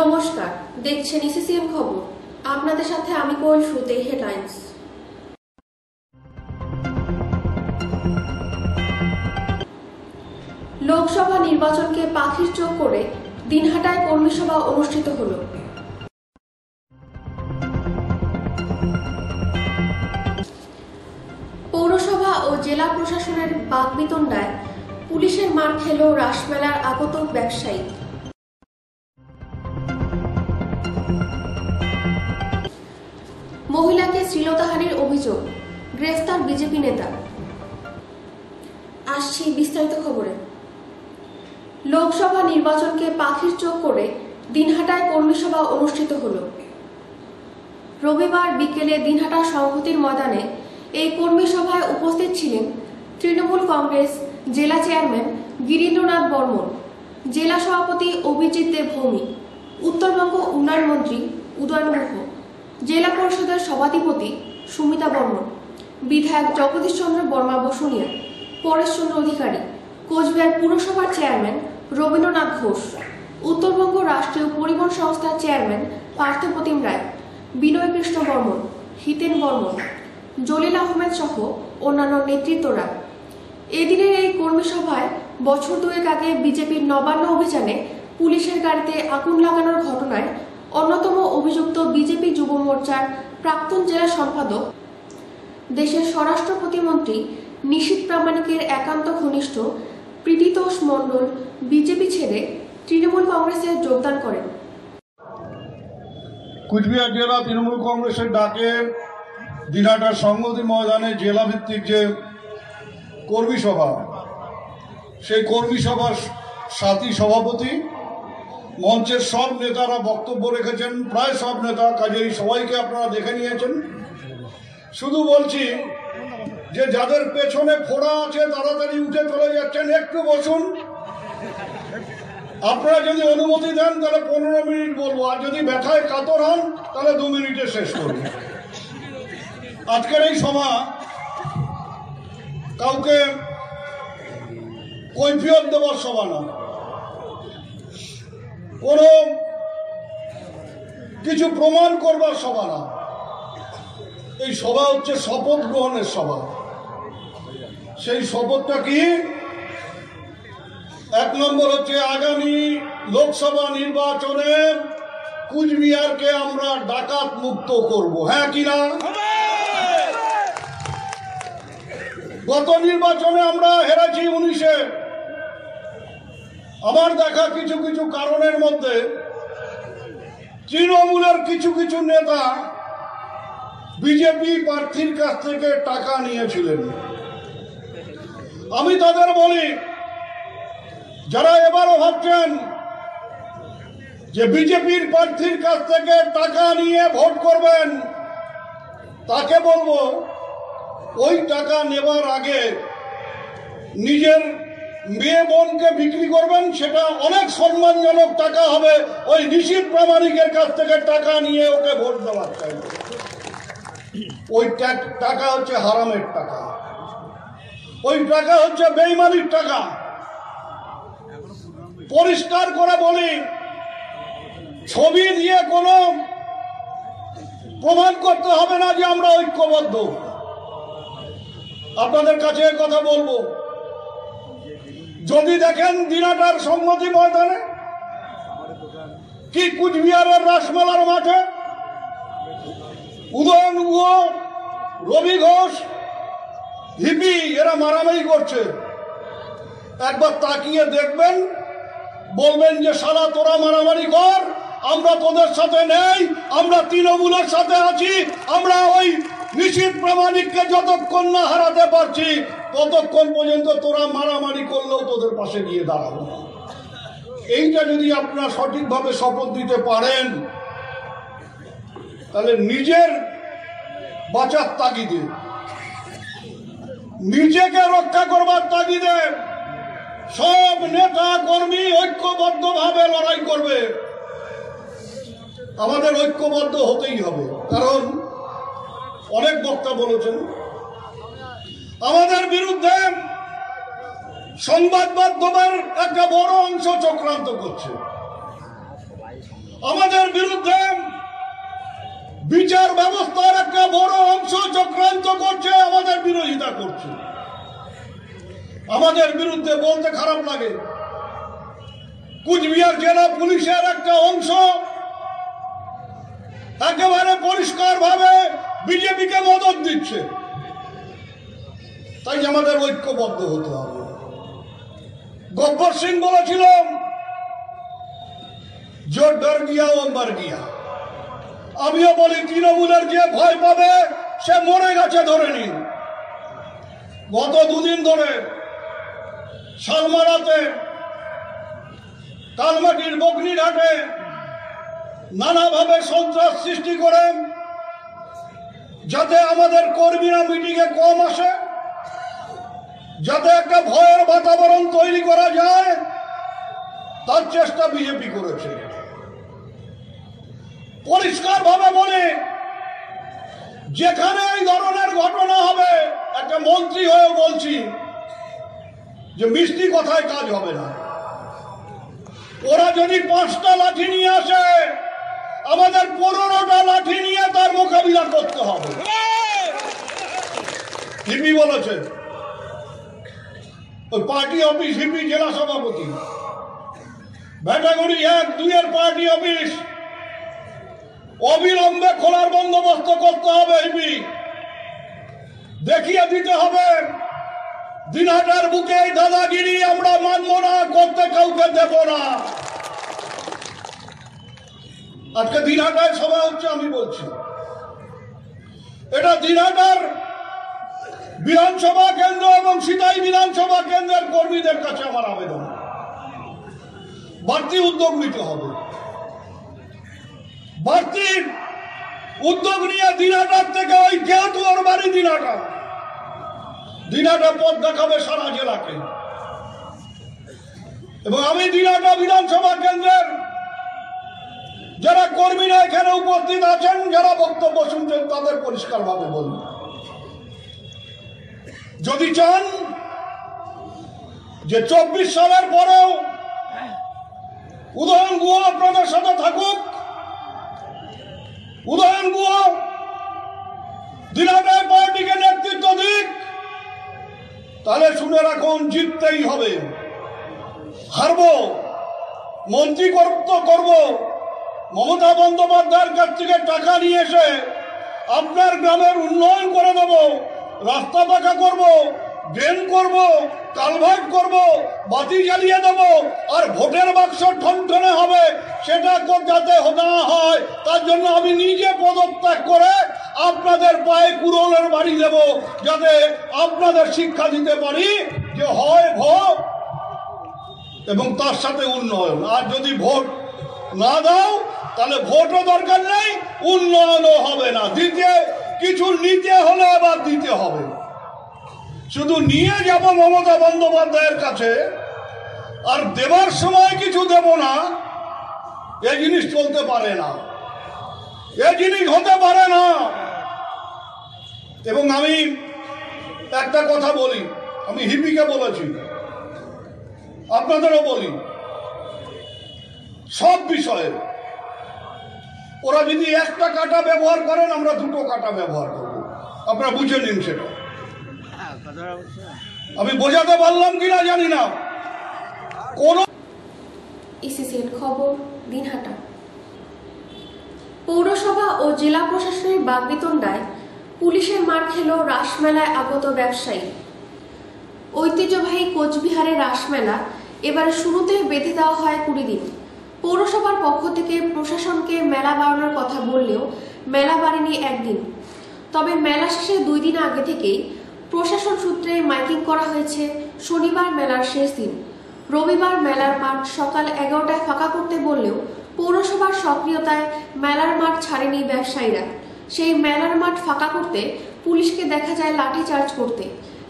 নমস্কার, দেখছেন ইসিসিএন খবর। আপনাদের সাথে আমি কোয়েল। শুরুতে হেডলাইন্স। লোকসভা নির্বাচনকে পাখির চোখ করে দিনহাটায় কর্মী সভা অনুষ্ঠিত হল। পৌরসভা ও জেলা প্রশাসনের বাকবিতণ্ডায় পুলিশের মার খেল রাসমেলার আগত ব্যবসায়ী। মহিলাকে শ্লীলতাহানির অভিযোগ, গ্রেফতার বিজেপি নেতা। আসছি বিস্তারিত খবরে। লোকসভা নির্বাচনকে পাখির চোখ করে দিনহাটায় কর্মী সভা অনুষ্ঠিত হল। রবিবার বিকেলে দিনহাটা সংহতির ময়দানে এই কর্মী সভায় উপস্থিত ছিলেন তৃণমূল কংগ্রেস জেলা চেয়ারম্যান গিরীন্দ্রনাথ বর্মন, জেলা সভাপতি অভিজিৎ দেব ভৌমিক, উত্তরবঙ্গ উন্নয়ন মন্ত্রী উদয়ন গুহ, জেলা পরিষদের সভাধিপতি সুমিতা বর্মন, বিধায়ক জগদীশ চন্দ্র বর্মা বসুনিয়া, পরেশচন্দ্র অধিকারী, কোচবিহার পুরসভার চেয়ারম্যান রবীন্দ্রনাথ ঘোষ, উত্তরবঙ্গ রাষ্ট্রীয় পরিবহন সংস্থার চেয়ারম্যান পার্থপ্রতিম রায়, বিনয় কৃষ্ণ বর্মন, হিতেন বর্মন, জলিল আহমেদ সহ অন্যান্য নেতৃত্বরা। এদিনের এই কর্মী সভায় বছর দুয়েক আগে বিজেপির নবান্ন অভিযানে পুলিশের গাড়িতে আগুন লাগানোর ঘটনায় অন্যতম অভিযুক্ত বিজেপি যুব মোর্চার প্রাক্তন জেলা সম্পাদক, দেশের স্বরাষ্ট্র প্রতিমন্ত্রী নিশীথ প্রামাণিকের একান্ত ঘনিষ্ঠ প্রীতিতোষ মণ্ডল বিজেপি ছেড়ে তৃণমূল কংগ্রেসে যোগদান করেন। কুচবিহার জেলা তৃণমূল কংগ্রেসের ডাকে দিনহাটার সংহতি ময়দানে জেলা ভিত্তিক যে কর্মী সভা, সেই কর্মী সভার সাথী সভাপতি, মঞ্চের সব নেতারা বক্তব্য রেখেছেন, প্রায় সব নেতা, কাজেই সবাইকে আপনারা দেখে নিয়েছেন। শুধু বলছি যে যাদের পেছনে ফোড়া আছে তাড়াতাড়ি উঠে চলে যাচ্ছেন, একটু বসুন। আপনারা যদি অনুমতি দেন তাহলে 15 মিনিট বলবো, আর যদি ব্যথায় কাতর হন তাহলে 2 মিনিটে শেষ করব। আজকের এই সভা কাউকে কৈফিয়ত দেওয়ার সভা না, কোন কিছু প্রমাণ করবার সভা না। এই সভা হচ্ছে শপথ গ্রহণের সভা। সেই শপথটা কি? 1 নম্বর হচ্ছে আগামী লোকসভা নির্বাচনে কুচবিহারকে আমরা ডাকাত মুক্ত করব। হ্যাঁ কিনা? গত নির্বাচনে আমরা হেরেছি 19-এ। আমার দেখা কিছু কিছু কারণের মধ্যে তৃণমূলের কিছু কিছু নেতা বিজেপি প্রার্থীর কাছ থেকে টাকা নিয়েছিলেন। আমি তাদের বলি, যারা এবারও ভাবছেন যে বিজেপির প্রার্থীর কাছ থেকে টাকা নিয়ে ভোট করবেন, তাকে বলবো ওই টাকা নেবার আগে নিজের মেয়ে বোনকে বিক্রি করবেন, সেটা অনেক সম্মানজনক টাকা হবে। ওই নিশীথ প্রামাণিকের কাছ থেকে টাকা নিয়ে ওকে ভোট দেওয়ার চাই। ওই টাকা হচ্ছে হারামের টাকা, ওই টাকা হচ্ছে বেইমানির টাকা। পরিষ্কার করে বলি, ছবি দিয়ে কোনো প্রমাণ করতে হবে না যে আমরা ঐক্যবদ্ধ। আপনাদের কাছে কথা বলবো, যদি দেখেন দিনহাটার সংহতি ময়দানে কি কুচবিহারের রাসমেলার মাঠে উদয়ন গুহ, রবি ঘোষ, হিপি এরা মারামারি করছে, একবার তাকিয়ে দেখবেন, বলবেন যে শালা তোরা মারামারি কর, আমরা তোদের সাথে নেই, আমরা তৃণমূলের সাথে আছি। আমরা ওই নিশীথ প্রামাণিককে যতক্ষণ না হারাতে পারছি ততক্ষণ পর্যন্ত তোরা মারামারি করলেও তোদের পাশে গিয়ে দাঁড়াবো না। এইটা যদি আপনারা সঠিকভাবে শপথ দিতে পারেন, তাহলে নিজের বাঁচার তাগিদে, নিজেকে রক্ষা করবার তাগিদে সব নেতা কর্মী ঐক্যবদ্ধভাবে লড়াই করবে। আমাদের ঐক্যবদ্ধ হতেই হবে, কারণ অনেক বক্তা বলেছেন আমাদের বিরুদ্ধে সংবাদ মাধ্যমের একটা বড় অংশ চক্রান্ত করছে। আমাদের বিরুদ্ধে বিচার ব্যবস্থার একটা বড় অংশ চক্রান্ত করছে, আমাদের বিরোধিতা করছে। আমাদের বিরুদ্ধে বলতে খারাপ লাগে, কুচবিহার জেলা পুলিশের একটা অংশ একেবারে পরিষ্কারভাবে বিজেপিকে মদত দিচ্ছে। তাই আমাদের ঐক্যবদ্ধ হতে হবে। গব্বর সিং বলেছিল, জোর ডর গিয়া ও মর গিয়া। আমিও বলি, তৃণমূলের যে ভয় পাবে সে মরে গেছে ধরে নিন। গত দুদিন ধরে শালমারাতে, কালমাটির বকনিরহাটে নানাভাবে সন্ত্রাস সৃষ্টি করে যাতে আমাদের কর্মীরা মিটিংয়ে কম আসে, যাতে একটা ভয়ের বাতাবরণ তৈরি করা যায়, তার চেষ্টা বিজেপি করেছে। পরিষ্কারভাবে বলে, যেখানে এই ধরনের ঘটনা হবে, একটা মন্ত্রী হয়ে বলছি যে মিষ্টি কথায় কাজ হবে না। ওরা যদি 5টা লাঠি নিয়ে আসে, আমাদের 15টা লাঠি নিয়ে তার মোকাবিলা করতে হবে। হিপি বলেছে, ওই পার্টি অফিস, হিপি জেলা সভাপতি, ভেটাগুড়ি 1-2 পার্টি অফিস অবিলম্বে খোলার বন্দোবস্ত করতে হবে। হিপি দেখিয়ে দিতে হবে, দিনহাটার বুকে দাদাগিরি আমরা মানব না, করতে কাউকে দেব না। আজকে দিনহাটায় সভা হচ্ছে, আমি বলছি এটা দিনহাটার বিধানসভা কেন্দ্র এবং সিতাই বিধানসভা কেন্দ্রের কর্মীদের কাছে আমার আবেদন, বাড়তি উদ্যোগ নিতে হবে। বাড়তি উদ্যোগ নিয়ে দিনহাটার থেকে, ওই যেহেতু ওর বাড়ি দিনহাটা পথ দেখাবে সারা জেলাকে। এবং আমি দিনহাটা বিধানসভা কেন্দ্রের যারা কর্মীরা এখানে উপস্থিত আছেন, যারা বক্তব্য শুনছেন, তাদের পরিষ্কারভাবে বলুন, যদি চান যে 24 সালের পরেও উদয়ন গুহ আপনাদের সাথে থাকুক, উদয়ন গুহ দিনহাটায় পার্টিকে নেতৃত্ব দিক, তাহলে শুনে রাখুন, জিততেই হবে। হারবো, মন্ত্রী করব, মমতা বন্দ্যোপাধ্যায়ের কাছ থেকে টাকা নিয়ে এসে আপনার গ্রামের উন্নয়ন করে দেব, রাস্তা পাকা করব, ড্রেন করব, কালভার্ট করব, বাতি জ্বালিয়ে দেব, আর ভোটের বাক্স ঠনঠনে হবে। সেটা যাতে না হয় তার জন্য আমি নিজে পদত্যাগ করে আপনাদের পায়ে কুড়োলের বাড়ি দেব, যাতে আপনাদের শিক্ষা দিতে পারি যে হয় ভোট এবং তার সাথে উন্নয়ন। আর যদি ভোট না দাও, তাহলে ভোটও দরকার নেই, উন্নয়নও হবে না। কিছু নিতে হলে আবার দিতে হবে। শুধু নিয়ে যাব মমতা বন্দ্যোপাধ্যায়ের কাছে আর দেবার সময় কিছু দেব না, এই জিনিস চলতে পারে না, এই জিনিস হতে পারে না। এবং আমি একটা কথা বলি, আমি হিপিকে বলেছি, আপনাদেরও বলি, সব বিষয়ে ওরা যদি একটা কাঁটা ব্যবহার করেন, আমরা 2টো কাঁটা ব্যবহার করব। আপনারা বুঝে নিন সেটা। আমি বোঝাতে পারলাম কিনা জানি না। কোন ইসিসিএন খবর, দিনহাটা। পৌরসভা ও জেলা প্রশাসনের বাগবিতণ্ডায় পুলিশের মার খেল রাসমেলায় আগত ব্যবসায়ী। ঐতিহ্যবাহী কোচবিহারের রাসমেলা এবারে শুরুতে বেঁধে দেওয়া হয় 20 দিন। পৌরসভার পক্ষ থেকে প্রশাসনকে মেলা বাড়ানোর কথা বললেও মেলা বাড়েনি একদিন। তবে মেলা শেষে 2 দিন আগে থেকেই প্রশাসন সূত্রে মাইকিং করা হয়েছে শনিবার মেলার শেষ দিন। রবিবার মেলার মাঠ সকাল 11টায় ফাঁকা করতে বললেও পৌরসভার সক্রিয়তায় মেলার মাঠ ছাড়েনি ব্যবসায়ীরা। সেই মেলার মাঠ ফাঁকা করতে পুলিশকে দেখা যায় লাঠিচার্জ করতে।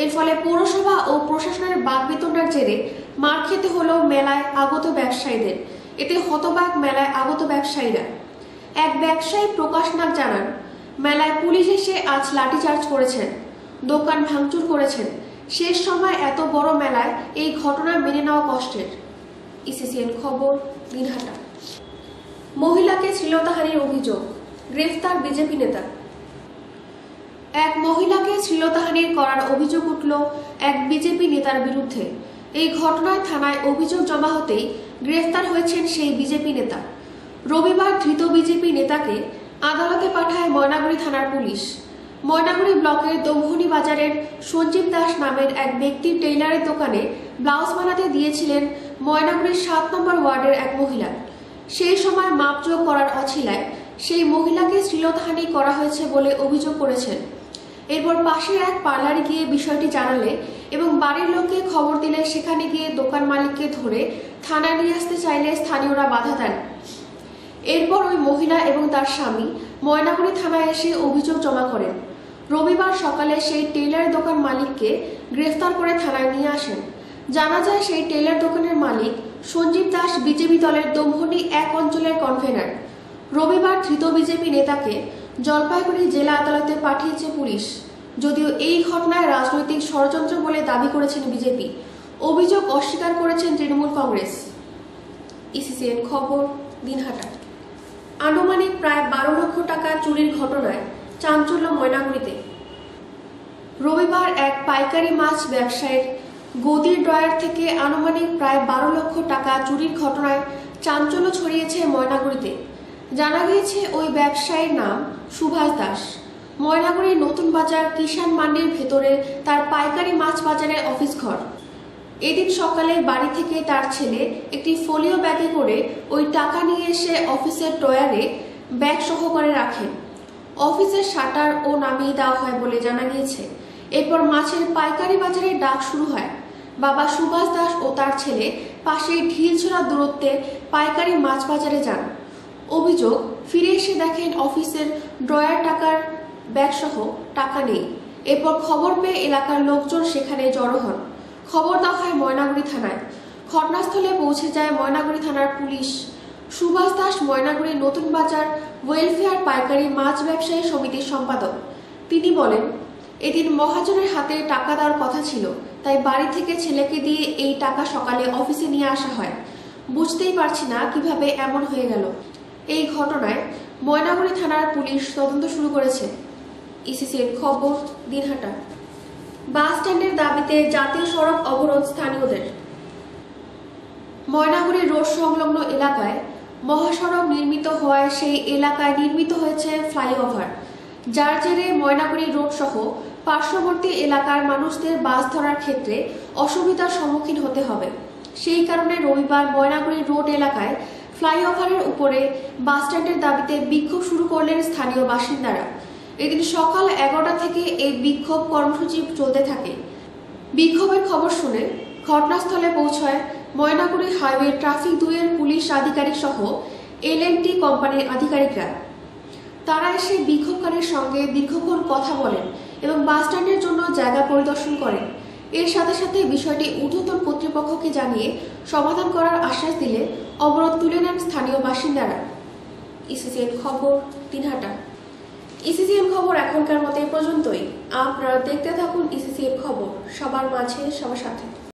এর ফলে পৌরসভা ও প্রশাসনের বাকবিতণ্ডার জেরে মার খেতে হলো মেলায় আগত ব্যবসায়ীদের। এতে হতবাক মেলায় আগত ব্যবসায়ীরা। এক ব্যবসায়ী প্রকাশ নাগ জানান, মেলায় পুলিশ এসে আজ লাঠিচার্জ করেছেন, দোকান ভাঙচুর করেছেন। শেষ সময় এত বড় মেলায় এই ঘটনা মেনে নেওয়া কষ্টের। ইসিসিএন খবর, দিনহাটা। মহিলাকে শ্লীলতাহানির অভিযোগ, গ্রেফতার বিজেপি নেতা। এক মহিলাকে শ্লীলতাহানির করার অভিযোগ উঠল এক বিজেপি নেতার বিরুদ্ধে। এই ঘটনায় থানায় অভিযোগ জমা হতেই গ্রেফতার হয়েছেন সেই বিজেপি নেতা। রবিবার ধৃত বিজেপি নেতাকে আদালতে পাঠায় ময়নাগুড়ি থানার পুলিশ। ময়নাগুড়ি ব্লকের দমহনি বাজারের সঞ্জীব দাস নামের এক ব্যক্তি টেইলারের দোকানে ব্লাউজ বানাতে দিয়েছিলেন ময়নাগুড়ির 7 নম্বর ওয়ার্ডের এক মহিলা। সেই সময় মাপজোক করার অছিলায় সেই মহিলাকে শ্লীলতাহানি করা হয়েছে বলে অভিযোগ করেছেন। এরপর পাশের এক পার্লারে গিয়ে বিষয়টি জানালে এবং বাড়ির লোককে খবর দিলে সেখানে গিয়ে দোকান মালিককে ধরে থানায় নিয়ে আসতে চাইলে স্থানীয়রা বাধা দেন। এরপর ওই মহিলা এবং তার স্বামী ময়নাগুড়ি থানায় এসে অভিযোগ জমা করেন। রবিবার সকালে সেই টেইলার দোকান মালিককে গ্রেফতার করে থানায় নিয়ে আসেন। জানা যায় সেই টেইলার দোকানের মালিক সঞ্জীব দাস বিজেপি দলের দমহনি 1 অঞ্চলের কনভেনার। রবিবার ধৃত বিজেপি নেতাকে জলপাইগুড়ি জেলা আদালতে পাঠিয়েছে পুলিশ। যদিও এই ঘটনায় রাজনৈতিক ষড়যন্ত্র বলে দাবি করেছেন বিজেপি, অভিযোগ অস্বীকার করেছেন তৃণমূল কংগ্রেস। ইসিসিএন খবর, দিনহাটা। আনুমানিক প্রায় 12 লক্ষ টাকা চুরির ঘটনায় চাঞ্চল্য ময়নাগুড়িতে। রবিবার এক পাইকারি মাছ ব্যবসায়ীর গদির ড্রয়ার থেকে আনুমানিক প্রায় 12 লক্ষ টাকা চুরির ঘটনায় চাঞ্চল্য ছড়িয়েছে ময়নাগুড়িতে। জানা গিয়েছে ওই ব্যবসায়ীর নাম সুভাষ দাস। ময়নাগুড়ির নতুন বাজার কিষাণ মান্ডির ভেতরে তার পাইকারি মাছ বাজারের অফিস ঘর। এদিন সকালে বাড়ি থেকে তার ছেলে একটি ফোলিও ব্যাগে করে ওই টাকা নিয়ে এসে অফিসের ড্রয়ারে ব্যাগ সহকারে রাখেন। অফিসের শাটার ও নামিয়ে দেওয়া হয় বলে জানা গিয়েছে। এরপর মাছের পাইকারি বাজারে ডাক শুরু হয়। বাবা সুভাষ দাস ও তার ছেলে পাশেই ঢিলছোড়া দূরত্বে পাইকারি মাছ বাজারে যান। অভিযোগ, ফিরে এসে দেখেন অফিসের ড্রয়ার টাকার ব্যাগ সহ টাকা নেই। এরপর খবর পেয়ে এলাকার লোকজন সেখানে জড়ো হন। খবর দেওয়া হয় ময়নাগুড়ি থানায়। ঘটনাস্থলে পৌঁছে যায় ময়নাগুড়ি থানার পুলিশ। সুভাষ দাস ময়নাগুড়ির নতুন বাজার ওয়েলফেয়ার পাইকারি মাছ ব্যবসায়ী সমিতির সম্পাদক। তিনি বলেন, এদিন মহাজনের হাতে টাকা দেওয়ার কথা ছিল, তাই বাড়ি থেকে ছেলেকে দিয়ে এই টাকা সকালে অফিসে নিয়ে আসা হয়। বুঝতেই পারছি না কিভাবে এমন হয়ে গেল। এই ঘটনায় ময়নাগুড়ি থানার পুলিশ তদন্ত শুরু করেছে। ইসিসিএন খবর, দিনহাটা। বাস স্ট্যান্ডের দাবিতে জাতীয় সড়ক অবরোধ স্থানীয়দের। ময়নাগুড়ি রোড সংলগ্ন এলাকায় মহাসড়ক নির্মিত হওয়ায় সেই এলাকায় নির্মিত হয়েছে ফ্লাইওভার, যার জেরে ময়নাগুড়ি রোড সহ পার্শ্ববর্তী এলাকার মানুষদের বাস ধরার ক্ষেত্রে অসুবিধার সম্মুখীন হতে হবে। সেই কারণে রবিবার ময়নাগুড়ি রোড এলাকায় ফ্লাইওভারের উপরে বাস স্ট্যান্ডের দাবিতে বিক্ষোভ শুরু করলেন স্থানীয় বাসিন্দারা। এদিন সকাল 11টা থেকে এই বিক্ষোভ কর্মসূচি চলতে থাকে। বিক্ষোভের খবর শুনে ঘটনাস্থলে পৌঁছায় ময়নাগুড়ি হাইওয়ে ট্রাফিক 2 এর পুলিশ আধিকারিক সহ L&T কোম্পানির আধিকারিকরা। তারা এসে বিক্ষোভকারীর সঙ্গে দীর্ঘক্ষণ কথা বলেন এবং বাস স্ট্যান্ডের জন্য জায়গা পরিদর্শন করেন। এর সাথে সাথে বিষয়টি ঊর্ধ্বতন কর্তৃপক্ষকে জানিয়ে সমাধান করার আশ্বাস দিলে অবরোধ তুলে নেন স্থানীয় বাসিন্দারা। ইসিসিএন খবর, দিনহাটা। ইসিসিএন খবর এখনকার মতো এ পর্যন্তই। আপনারা দেখতে থাকুন ইসিসিএন খবর, সবার মাঝে সবার সাথে।